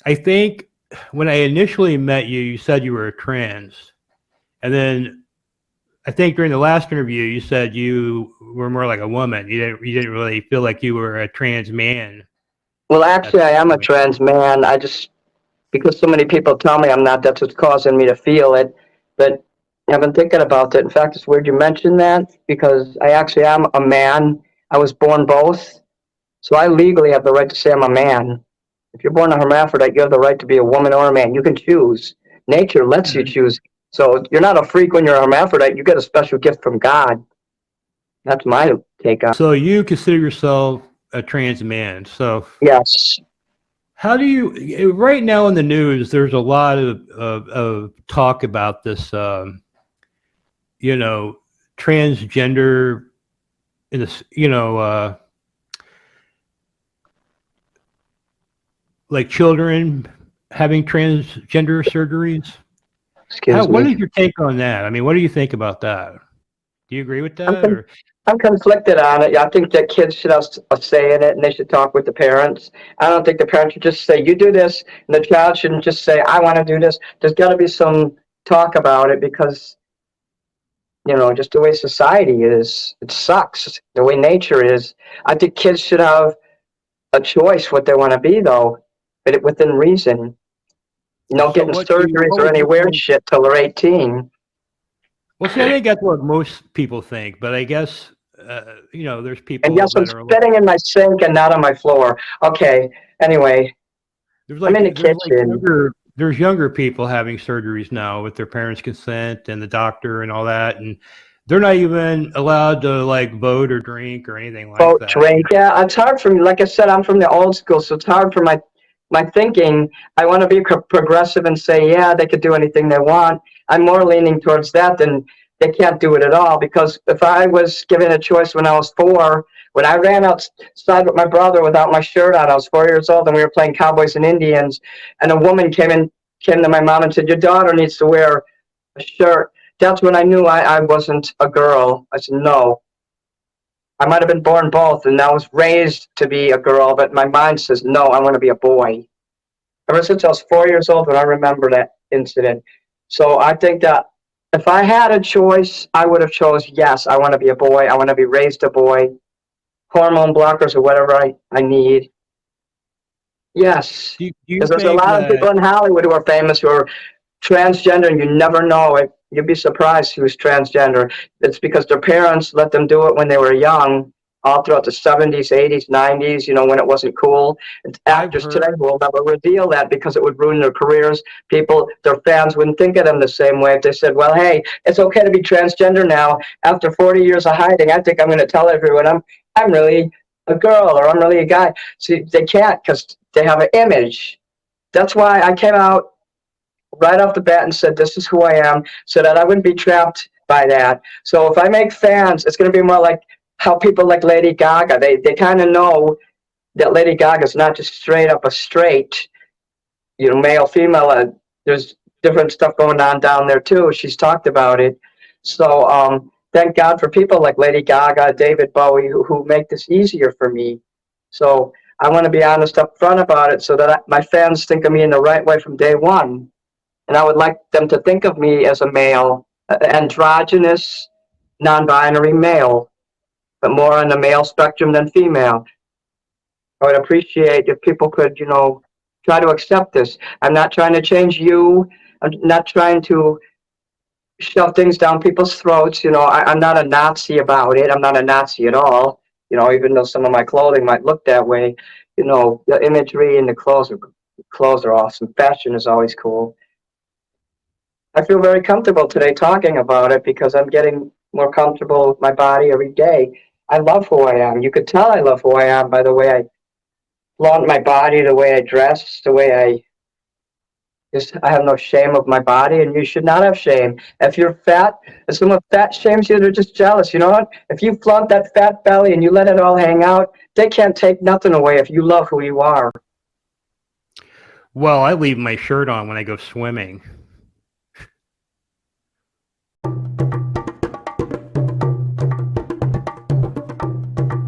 I think when I initially met you, you said you were a trans, and then I think during the last interview, you said you were more like a woman. You didn't really feel like you were a trans man Well, at actually, I that am a point. trans man. I just, because so many people tell me I'm not, that's what's causing me to feel it. But I've been thinking about it. In fact, it's weird you mentioned that because I actually am a man. I was born both. So I legally have the right to say I'm a man. If you're born a hermaphrodite, you have the right to be a woman or a man. You can choose. Nature lets you Mhm. choose. So you're not a freak when you're a hermaphrodite. You get a special gift from God. That's my take on it. So you consider yourself a trans man. So Yes. how do you right now in the news? There's a lot of talk about this. You know, transgender in this. Like children having transgender surgeries. How? Excuse What me. is your take on that? I mean, what do you think about that? Do you agree with I'm that, con- or I'm conflicted on it. Yeah, I think that kids should have a say in it, and they should talk with the parents. I don't think the parents should just say, "You do this," and the child shouldn't just say, "I want to do this." There's got to be some talk about it because just the way society is, it sucks. The way nature is, I think kids should have a choice what they want to be, though, but within reason. so? Getting surgeries What or would any you weird think? shit till they're 18. Well, see, I think that's what most people think, but I guess there's And people yes, I'm that are a little. spitting in my sink and not on my floor. Okay. Anyway, I'm in the There's like kitchen. younger people having surgeries now with their parents' consent and the doctor and all that, and they're not even allowed to like vote or drink or anything like Vote, that. drink. Yeah, it's hard for me. Like I said, I'm from the old school, so it's hard for my thinking. I want to be progressive and say, yeah, they could do anything they want. I'm more leaning towards that than they can't do it at all. Because if I was given a choice when I was 4, when I ran outside with my brother without my shirt on, I was 4 years old, and we were playing Cowboys and Indians, and a woman came to my mom and said, "Your daughter needs to wear a shirt." That's when I knew I wasn't a girl. I said, no. I might have been born both, and I was raised to be a girl, but my mind says, no, I want to be a boy. Ever since I was 4 years old, when I remember that incident. So I think that if I had a choice, I would have chose, yes, I want to be a boy. I want to be raised a boy. Hormone blockers or whatever I need. Yes. Do you Because there's a think lot of that people in Hollywood who are famous who are transgender, and you never know it. You'd be surprised who's transgender. It's because their parents let them do it when they were young, all throughout the 70s, 80s, 90s, when it wasn't cool. And I've actors today heard? will never reveal that because it would ruin their careers. People, their fans wouldn't think of them the same way if they said, well, hey, it's okay to be transgender now. After 40 years of hiding, I think I'm going to tell everyone I'm really a girl or I'm really a guy. See, they can't because they have an image. That's why I came out right off the bat and said, this is who I am, so that I wouldn't be trapped by that. So if I make fans, it's going to be more like how people like Lady Gaga, they kind of know that Lady Gaga is not just straight up a straight, male, female. There's different stuff going on down there too. She's talked about it. So thank God for people like Lady Gaga, David Bowie, who make this easier for me. So I want to be honest up front about it so that my fans think of me in the right way from day one. And I would like them to think of me as a male, androgynous, non-binary male, but more on the male spectrum than female. I would appreciate if people could, try to accept this. I'm not trying to change you. I'm not trying to shove things down people's throats. I'm not a Nazi about it. I'm not a Nazi at all. Even though some of my clothing might look that way. The imagery and the clothes are awesome. Fashion is always cool. I feel very comfortable today talking about it because I'm getting more comfortable with my body every day. I love who I am. You could tell I love who I am by the way I flaunt my body, the way I dress, the way I have no shame of my body, and you should not have shame. If you're fat, if someone fat shames you, they're just jealous. You know what? If you flaunt that fat belly and you let it all hang out, they can't take nothing away if you love who you are. Well, I leave my shirt on when I go swimming.